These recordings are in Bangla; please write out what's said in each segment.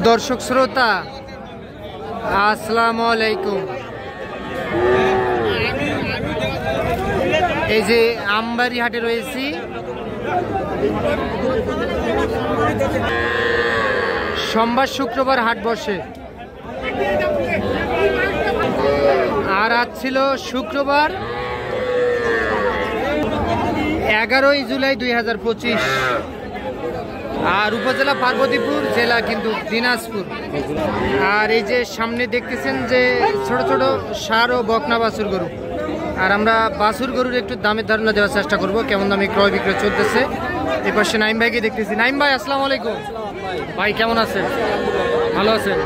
দর্শক শ্রোতা আসসালামু আলাইকুম। এই যে আমবাড়ি হাটে রয়েছি, সোমবার শুক্রবার হাট বসে, আর আজ ছিল শুক্রবার 11ই জুলাই 2025, আর উপজেলা পার্বতীপুর, জেলা কিন্তু দিনাজপুর। আর এই যে সামনে দেখতেছেন যে ছোট ছোট ষাঁড় ও বকনা বাছুর গরু, আর আমরা বাছুর গরুর একটু দামের ধারণা দেওয়ার চেষ্টা করব, কেমন দামে ক্রয় বিক্রয় চলতেছে। এই পাশে নাইম ভাইকে দেখতেছি। নাইম ভাই আসসালামু আলাইকুম। ভাই কেমন আছেন? ভালো আছেন?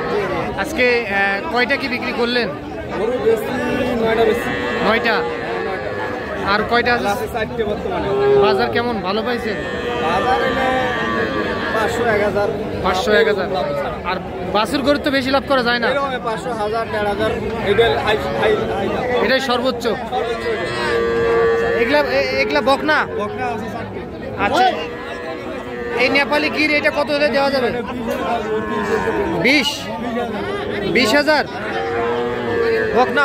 আজকে কয়টা কি বিক্রি করলেন? 9টা। আর কয়টা আছে? বাজার কেমন, ভালো পাইছেন? 500-1000। আর বাছুর গরু তো বেশি লাভ করা যায় না, 500-1000 এটাই সর্বোচ্চ। এগুলা বকনা। আচ্ছা, এই নেপালি গির এটা কত হলে দেওয়া যাবে? 20,000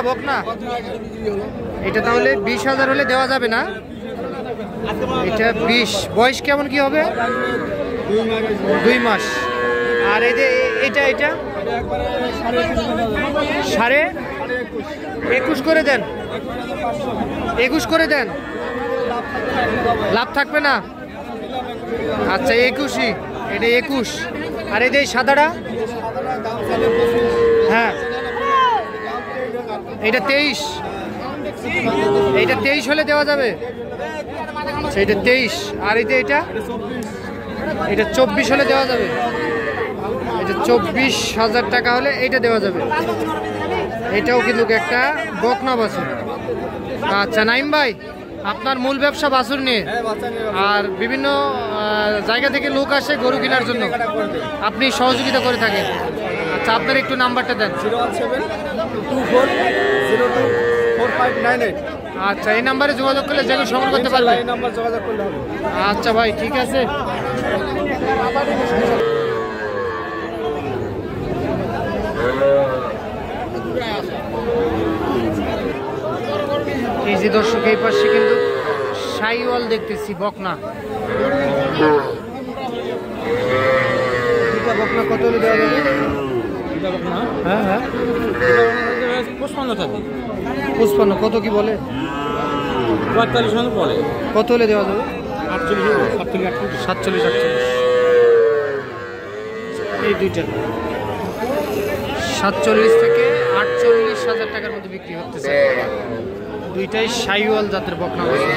বকনা। এটা তাহলে 20,000 হলে দেওয়া যাবে না, এটা 20। বয়স কেমন কি হবে? 2 মাস। আর এই যে এটা 21.5 করে দেন, 21 করে দেন, লাভ থাকবে না। আচ্ছা 21ই, এটা 21। আর এই যে সাদাটা, হ্যাঁ এটা 23, এইটা 23 হলে দেওয়া যাবে। আচ্ছা এটা 23। আর এই যে এটা 24 হলে দেওয়া যাবে, এটা 24,000 টাকা হলে এইটা দেওয়া যাবে। এটাও কিন্তু একটা বকনা বাছুর। আচ্ছা নাইম ভাই, আপনার মূল ব্যবসা বাছুর নিয়ে, আর বিভিন্ন জায়গা থেকে লোক আসে গরু কেনার জন্য, আপনি সহযোগিতা করে থাকেন। আচ্ছা আপনার একটু নাম্বারটা দেন। 01724024598। আচ্ছা এই নাম্বারে যোগাযোগ করলে যেগুলো সংগ্রহ করতে পারবে। আচ্ছা ভাই ঠিক আছে। এই যে দর্শক, এই পাশে কিন্তু শাইওয়াল দেখতেছি, বকনা। বকনা কত হলে দেওয়া যাবে? হ্যাঁ 55 কত কি বলে? 45 বলে। কত হলে দেওয়া যাবে? 47-48। এই দুইটা 47 থেকে 48,000 টাকার মধ্যে বিক্রি হতেছে। দুইটাই শাইওয়াল জাতের বকনা বাছুর।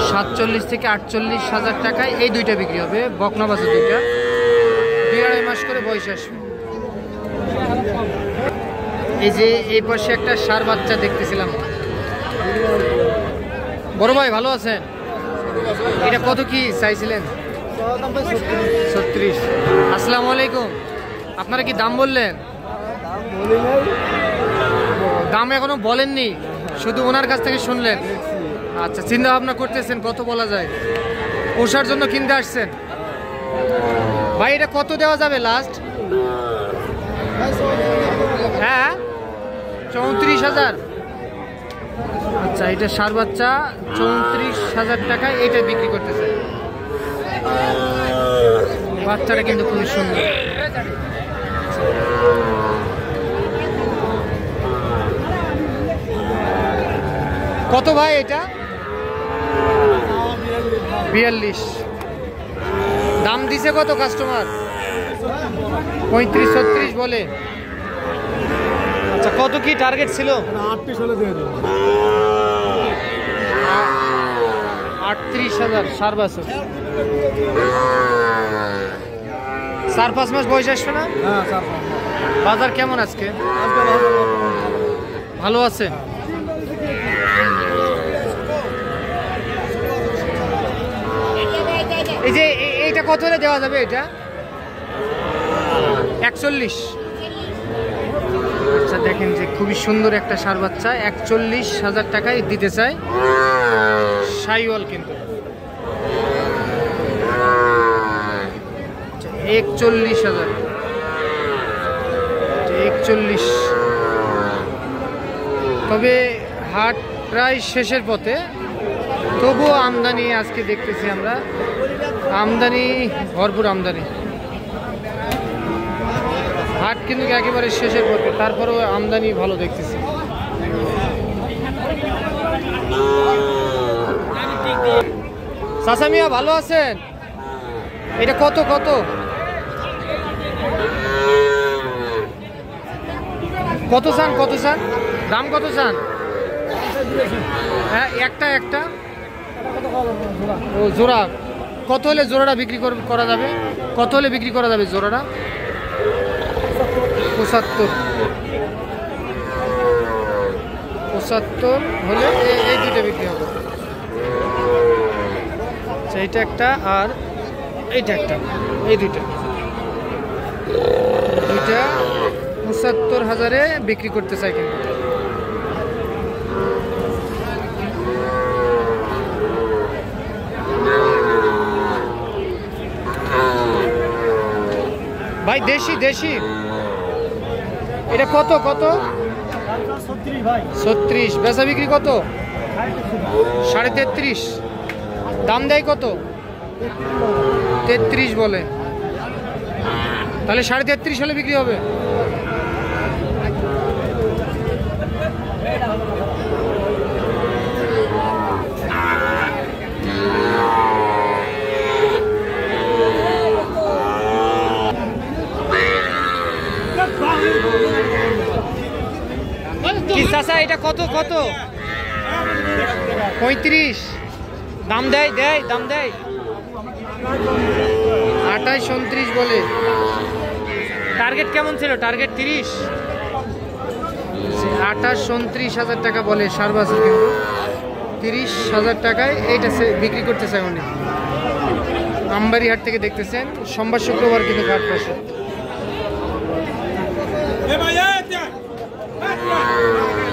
47 থেকে 48,000 টাকায় এই দুইটা বিক্রি হবে, বকনা বাছুর দুইটা। 2-2.5 মাস করে বয়স আসবে। এই যে এই পাশে একটা ষাঁড় বাচ্চা দেখতেছিলাম। বড় ভাই ভালো আছেন? এটা কত কি চাইছিলেন? 36। আসসালামু আলাইকুম। আপনারা কি দাম বললেন? দাম এখনো বলেননি, শুধু ওনার কাছ থেকে শুনলেন। আচ্ছা চিন্তা ভাবনা করতেছেন কত বলা যায়, পোষার জন্য কিনতে আসছেন। ভাই এটা কত দেওয়া যাবে লাস্ট? হ্যাঁ 34,000। আচ্ছা এটা ষাঁড় বাচ্চা 34,000 টাকায় এইটা বিক্রি করতেছে। বাচ্চাটা কিন্তু খুবই সুন্দর। কত ভাই এটা? 42। দাম দিছে কত কাস্টমার? 35-36 বলে। আচ্ছা কত কি টার্গেট ছিল? 38,000 ষাঁড় বাছুর। 4-5 মাস বয়স আসবে না? বাজার কেমন আজকে? ভালো আছে। এই যে এইটা কত হলে দেওয়া যাবে? এটা 41। আচ্ছা দেখেন যে খুবই সুন্দর একটা ষাঁড় বাচ্চা, 41,000 টাকায় দিতে চায়। শাইওয়াল কিন্তু 41,000, 41। তবে হাট প্রায় শেষের পথে, তবুও আমদানি আজকে দেখতেছি আমরা, আমদানি ভরপুর আমদানি। হাট কিন্তু একেবারে শেষের পথে, তারপরেও আমদানি ভালো দেখতেছি। চাচা মিয়া ভালো আছেন? এটা কত কত কত চান, কত চান, দাম কত চান? হ্যাঁ, একটা একটা ও জোড়া। কত হলে জোড়াটা বিক্রি করা যাবে? কত হলে বিক্রি করা যাবে জোড়াটা? 75। 75 হলে এই দুইটা বিক্রি হবে। এইটা একটা আর এইটা একটা, এই দুইটা 75,000-এ বিক্রি করতে চাই কিন্তু। ভাই দেশি দেশি, এটা কত কত? 36। বেচা বিক্রি কত? 33.5। দাম দেয় কত? 33 বলে। তাহলে 33.5 হলে বিক্রি হবে। কি চাচা এটা কত কত? 35। দাম দেয় দাম দেয় 28-29 বলে। টার্গেট কেমন ছিল? টার্গেট 30। 28-29,000 টাকা বলে সার বাছুর, কিন্তু 30,000 টাকায় এইটা বিক্রি করতেছে উনি। আমবাড়ি হাট থেকে দেখতেছেন, সোমবার শুক্রবার কিন্তু হাট বসে।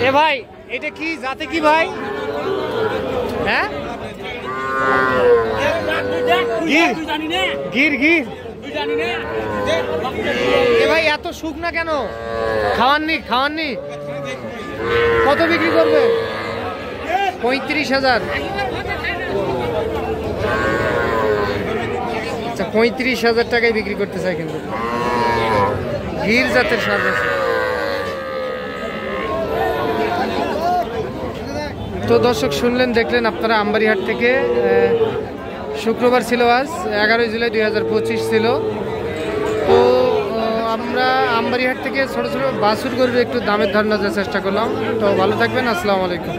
এ ভাই এটা কি জাতে কি ভাই? হ্যাঁ, গির গির। এ ভাই এত শুকনা কেন? খাওয়াননি? কত বিক্রি করবে? 35,000। আচ্ছা, 35,000 টাকায় বিক্রি করতে চাই কিন্তু। গির জাতের সার আছে। তো দর্শক শুনলেন, দেখলেন আপনারা আমবাড়ি হাট থেকে। শুক্রবার ছিল আজ, 11 জুলাই 2025 ছিল। তো আমরা আমবাড়ি হাট থেকে ছোটো ছোটো বাছুর গরুর একটু দামের ধারণা দেওয়ার চেষ্টা করলাম। তো ভালো থাকবেন, আসসালামু আলাইকুম।